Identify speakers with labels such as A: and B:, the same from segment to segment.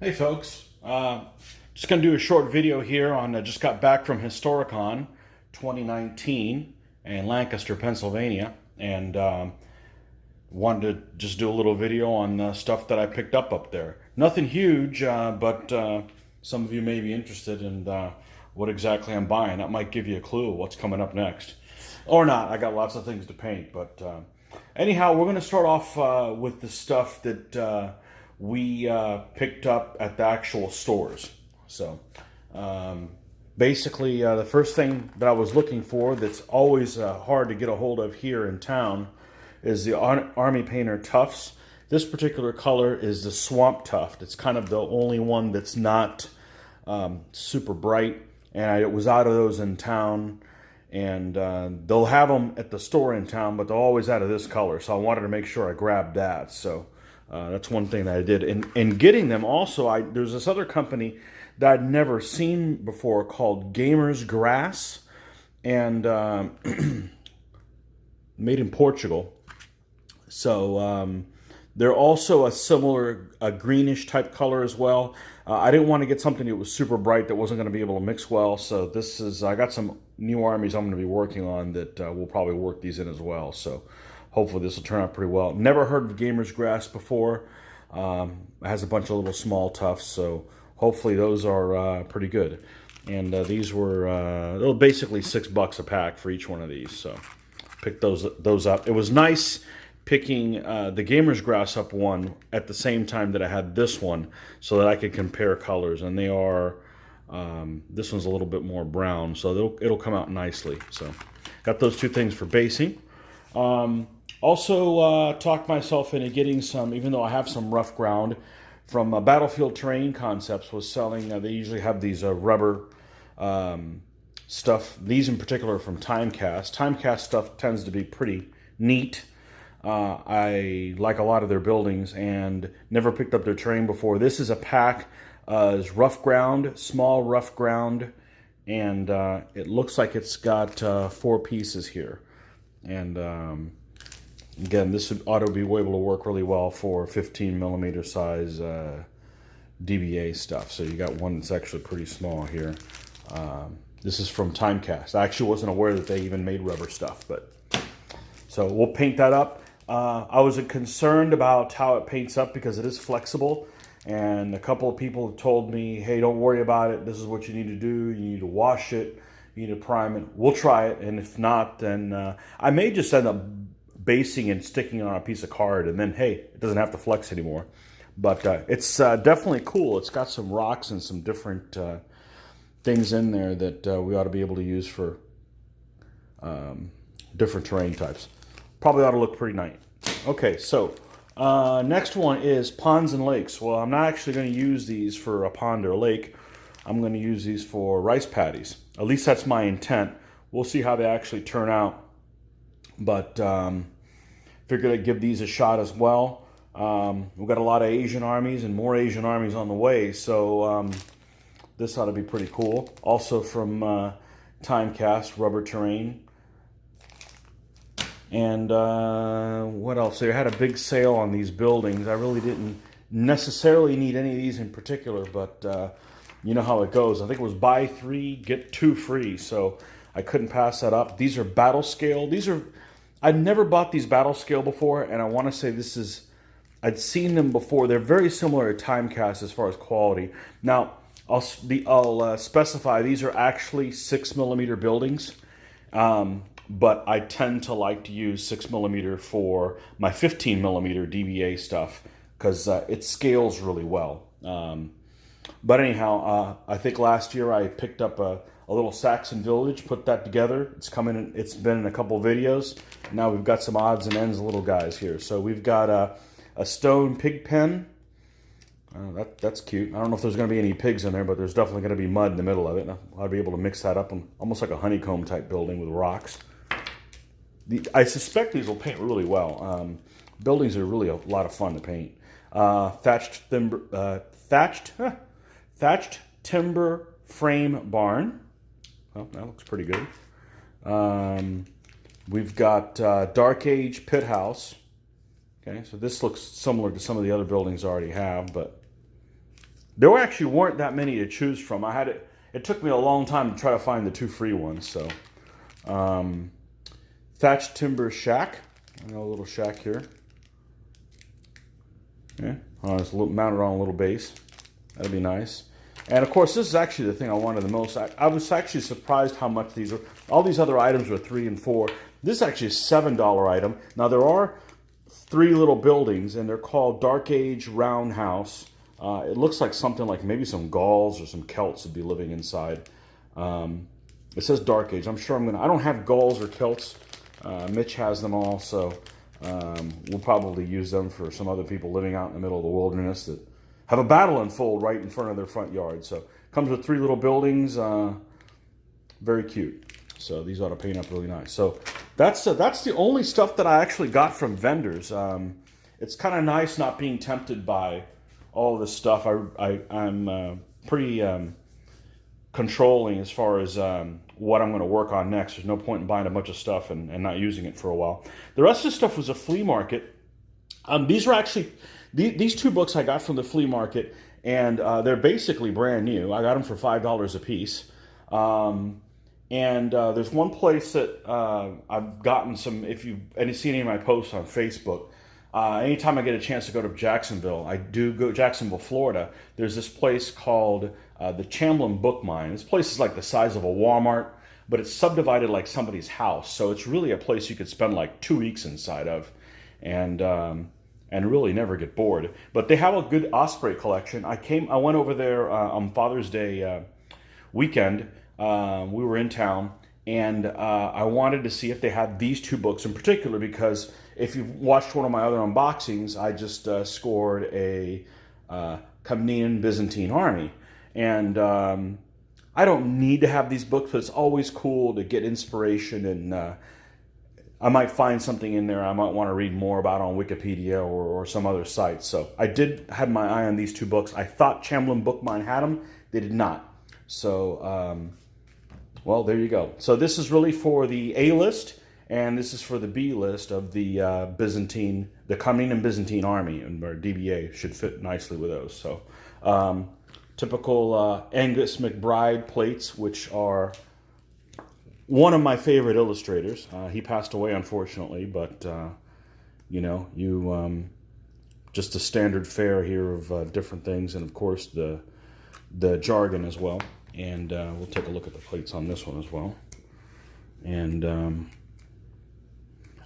A: Hey folks, just going to do a short video here on, just got back from Historicon 2019 in Lancaster, Pennsylvania, and wanted to just do a little video on stuff that I picked up there. Nothing huge, but some of you may be interested in what exactly I'm buying. That might give you a clue of what's coming up next. Or not, I got lots of things to paint, but anyhow, we're going to start off with the stuff that we picked up at the actual stores. So basically the first thing that I was looking for that's always hard to get a hold of here in town is the Army Painter Tufts. This particular color is the Swamp Tuft. It's kind of the only one that's not super bright, and it was out of those in town, and they'll have them at the store in town, but they're always out of this color, so I wanted to make sure I grabbed that. So that's one thing that I did. In getting them also, there's this other company that I'd never seen before called Gamer's Grass, and made in Portugal. So they're also a similar greenish type color as well. I didn't want to get something that was super bright that wasn't going to be able to mix well. So this is, I got some new armies I'm going to be working on that will probably work these in as well. So hopefully this will turn out pretty well. Never heard of Gamer's Grass before. It has a bunch of little small tufts, so hopefully those are pretty good. And these were basically $6 a pack for each one of these. So picked those up. It was nice picking the Gamer's Grass up one at the same time that I had this one, so that I could compare colors. And they are, this one's a little bit more brown, so it'll come out nicely. So got those two things for basing. Also talked myself into getting some, even though I have some rough ground, from Battlefield Terrain Concepts was selling, they usually have these rubber stuff. These in particular are from Timecast. Timecast stuff tends to be pretty neat. I like a lot of their buildings and never picked up their terrain before. This is a pack, is rough ground, small rough ground, and it looks like it's got 4 pieces here. And again, this ought to be able to work really well for 15mm size DBA stuff. So you got one that's actually pretty small here. This is from Timecast. I actually wasn't aware that they even made rubber stuff, but so we'll paint that up. I was concerned about how it paints up because it is flexible, and a couple of people told me, hey, don't worry about it. This is what you need to do. You need to wash it. You need to prime it. We'll try it, and if not, then I may just end up basing and sticking it on a piece of card, and then, hey, it doesn't have to flex anymore. But it's definitely cool. It's got some rocks and some different things in there that we ought to be able to use for different terrain types. Probably ought to look pretty nice. Okay, so next one is ponds and lakes. Well, I'm not actually going to use these for a pond or a lake. I'm going to use these for rice paddies. At least that's my intent. We'll see how they actually turn out. But figured I'd give these a shot as well. We've got a lot of Asian armies and more Asian armies on the way, so this ought to be pretty cool. Also from Timecast, Rubber Terrain. And what else? They had a big sale on these buildings. I really didn't necessarily need any of these in particular, but you know how it goes. I think it was buy 3, get 2 free, so I couldn't pass that up. These are battle scale. I'd never bought these battle scale before, and I want to say I'd seen them before. They're very similar to Timecast as far as quality. Now, I'll specify these are actually 6mm buildings, but I tend to like to use 6mm for my 15mm DBA stuff because it scales really well. But anyhow, I think last year I picked up a little Saxon village, put that together. It's been in a couple videos. Now we've got some odds and ends little guys here. So we've got a stone pig pen. That's cute. I don't know if there's going to be any pigs in there, but there's definitely going to be mud in the middle of it. I'll be able to mix that up, almost like a honeycomb type building with rocks. I suspect these will paint really well. Buildings are really a lot of fun to paint. Thatched timber frame barn. Well, that looks pretty good. We've got Dark Age pit house. Okay, so this looks similar to some of the other buildings I already have, but There actually weren't that many to choose from. It took me a long time to try to find the 2 free ones. So, thatched timber shack. I got a little shack here. Yeah, it's mounted on a little base. That'd be nice. And of course, this is actually the thing I wanted the most. I was actually surprised how much these are. All these other items were $3 and $4. This is actually a $7 item. Now there are 3 little buildings, and they're called Dark Age Roundhouse. It looks like something like maybe some Gauls or some Celts would be living inside. It says Dark Age. I'm sure I don't have Gauls or Celts. Mitch has them all, so we'll probably use them for some other people living out in the middle of the wilderness that have a battle unfold right in front of their front yard. So comes with 3 little buildings, very cute. So these ought to paint up really nice. So that's the only stuff that I actually got from vendors. It's kind of nice not being tempted by all this stuff. I'm pretty controlling as far as what I'm going to work on next. There's no point in buying a bunch of stuff and not using it for a while. The rest of the stuff was a flea market. These were actually... These 2 books I got from the flea market, and they're basically brand new. I got them for $5 a piece. There's one place that I've gotten some, if you've seen any of my posts on Facebook, anytime I get a chance to go to Jacksonville, I do go to Jacksonville, Florida. There's this place called the Chamblin Book Mine. This place is like the size of a Walmart, but it's subdivided like somebody's house. So it's really a place you could spend like 2 weeks inside of. And really never get bored. But they have a good osprey collection. I went over there on Father's Day weekend. We were in town, and I wanted to see if they had these 2 books in particular, because if you've watched one of my other unboxings, I just scored a Comnenian Byzantine army. And I don't need to have these books, but it's always cool to get inspiration, and I might find something in there I might want to read more about on Wikipedia or some other site. So I did have my eye on these 2 books. I thought Chamblin Book Mine had them. They did not. So, well, there you go. So this is really for the A list, and this is for the B list of the the Comnenian Byzantine army, and our DBA should fit nicely with those. So, typical Angus McBride plates, which are one of my favorite illustrators. He passed away, unfortunately, but just a standard fare here of different things, and of course the jargon as well. And we'll take a look at the plates on this one as well. And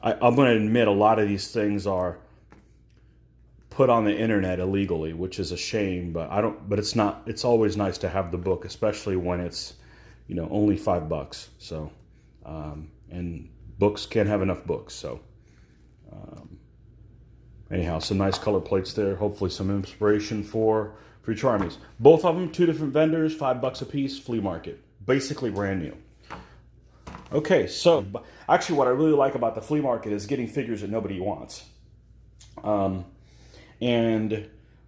A: I'm going to admit a lot of these things are put on the internet illegally, which is a shame. But But it's not. It's always nice to have the book, especially when it's only $5. So, and books can't have enough books. So, anyhow, some nice color plates there. Hopefully some inspiration for future armies. Both of them, 2 different vendors, $5 a piece, flea market. Basically brand new. Okay, so actually what I really like about the flea market is getting figures that nobody wants. And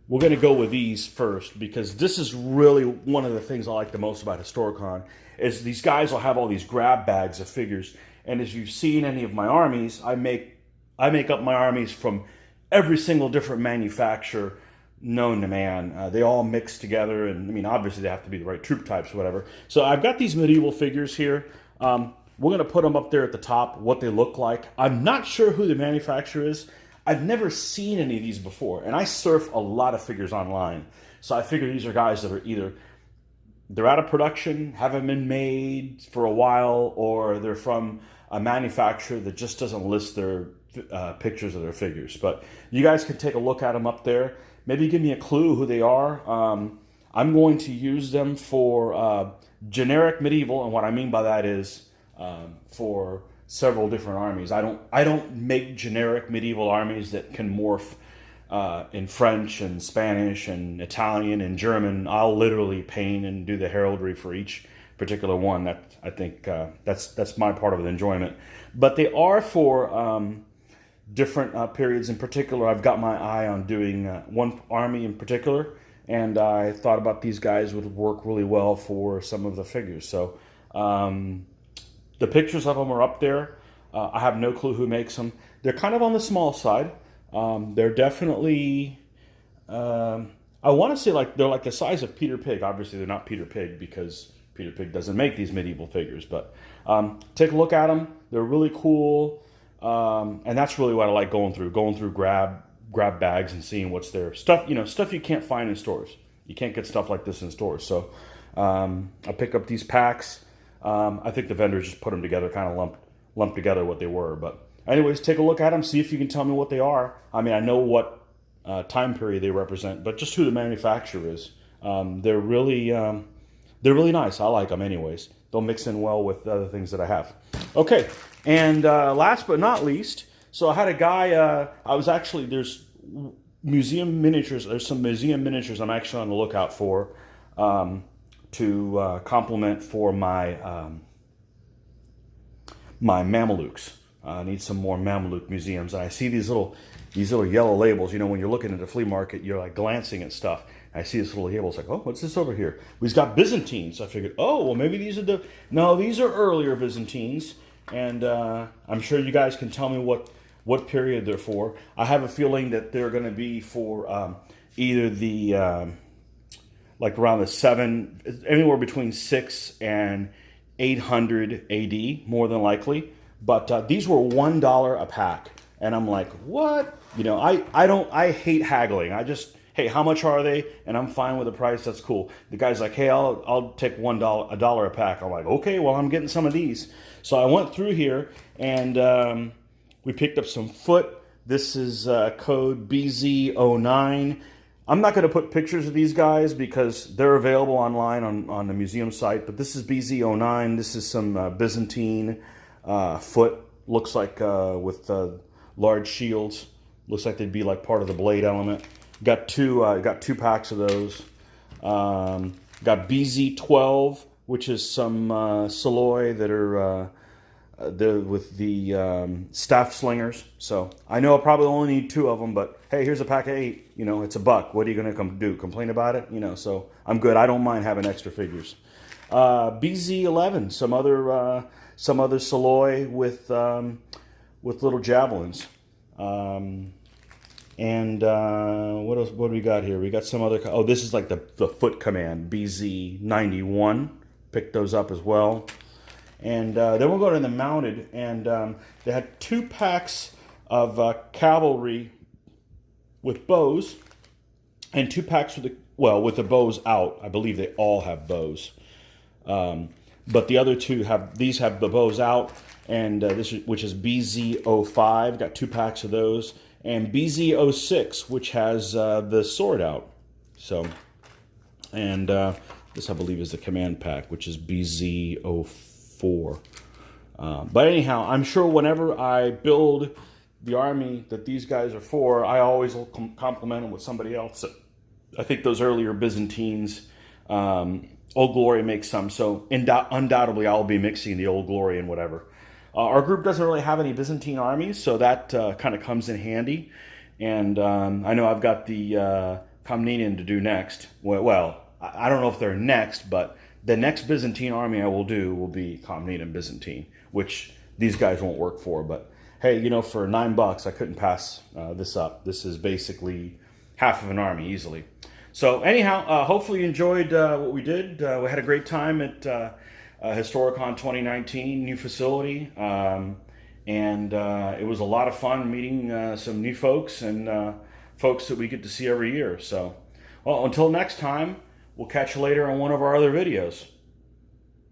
A: we're going to go with these first, because this is really one of the things I like the most about Historicon, is these guys will have all these grab bags of figures. And as you've seen any of my armies, I make up my armies from every single different manufacturer known to man. They all mix together, and I mean, obviously they have to be the right troop types or whatever. So I've got these medieval figures here. We're going to put them up there at the top, what they look like. I'm not sure who the manufacturer is. I've never seen any of these before, and I surf a lot of figures online. So I figure these are guys that are either they're out of production, haven't been made for a while, or they're from a manufacturer that just doesn't list their pictures of their figures. But you guys can take a look at them up there. Maybe give me a clue who they are. I'm going to use them for generic medieval, and what I mean by that is for several different armies. I don't make generic medieval armies that can morph in French and Spanish and Italian and German. I'll literally paint and do the heraldry for each particular one. That I think that's my part of the enjoyment. But they are for different periods. In particular, I've got my eye on doing one army in particular, and I thought about these guys would work really well for some of the figures. So the pictures of them are up there. I have no clue who makes them. They're kind of on the small side. They're definitely, I want to say like they're like the size of Peter Pig. Obviously, they're not Peter Pig because Peter Pig doesn't make these medieval figures. But take a look at them. They're really cool, and that's really what I like going through grab bags and seeing what's there. Stuff stuff you can't find in stores. You can't get stuff like this in stores. So I pick up these packs. I think the vendors just put them together, kind of lumped together what they were. But anyways, take a look at them. See if you can tell me what they are. I mean, I know what time period they represent, but just who the manufacturer is. They're really nice. I like them anyways. They'll mix in well with the other things that I have. Okay, and last but not least, so I had a guy, there's museum miniatures, there's some museum miniatures I'm actually on the lookout for to complement for my my Mamelukes. I need some more Mameluke museums. And I see these little yellow labels. When you're looking at the flea market, you're like glancing at stuff. I see this little label. It's like, oh, what's this over here? We've got Byzantines. So I figured, oh, well, maybe these are no, these are earlier Byzantines. And I'm sure you guys can tell me what period they're for. I have a feeling that they're going to be for either the, like around anywhere between 6 and 800 AD, more than likely. But these were $1 a pack. And I'm like, what? I hate haggling. Hey, how much are they? And I'm fine with the price. That's cool. The guy's like, hey, I'll take $1 a pack. I'm like, okay, well, I'm getting some of these. So I went through here and we picked up some foot. This is code BZ09. I'm not going to put pictures of these guys because they're available online on the museum site. But this is BZ09. This is some Byzantine foot. Looks like with large shields. Looks like they'd be like part of the blade element. Got two packs of those. Got BZ12, which is some Saloy that are they're with the staff slingers. So I know I probably only need 2 of them, but hey, here's a pack of 8. It's $1. What are you gonna do? Complain about it? So I'm good. I don't mind having extra figures. BZ11, some other Saloy with little javelins. And what else? What do we got here? We got some other. Oh, this is like the foot command, BZ91. Picked those up as well. And then we'll go to the mounted, and they had 2 packs of cavalry with bows, and 2 packs with the bows out. I believe they all have bows, but the other 2 have the bows out, and which is BZ05. Got 2 packs of those. And BZ06, which has the sword out. So, and this I believe is the command pack, which is BZ04. But anyhow, I'm sure whenever I build the army that these guys are for, I always will complement them with somebody else. I think those earlier Byzantines, Old Glory makes some, so undoubtedly I'll be mixing the Old Glory and whatever. Our group doesn't really have any Byzantine armies, so that kind of comes in handy. And I know I've got the Komnenian to do next. Well, I don't know if they're next, but the next Byzantine army I will do will be Komnenian Byzantine, which these guys won't work for. But hey, for $9, I couldn't pass this up. This is basically half of an army easily. So anyhow, hopefully you enjoyed what we did. We had a great time at Historicon 2019, new facility, and it was a lot of fun meeting some new folks and folks that we get to see every year. So, well, until next time, we'll catch you later on one of our other videos.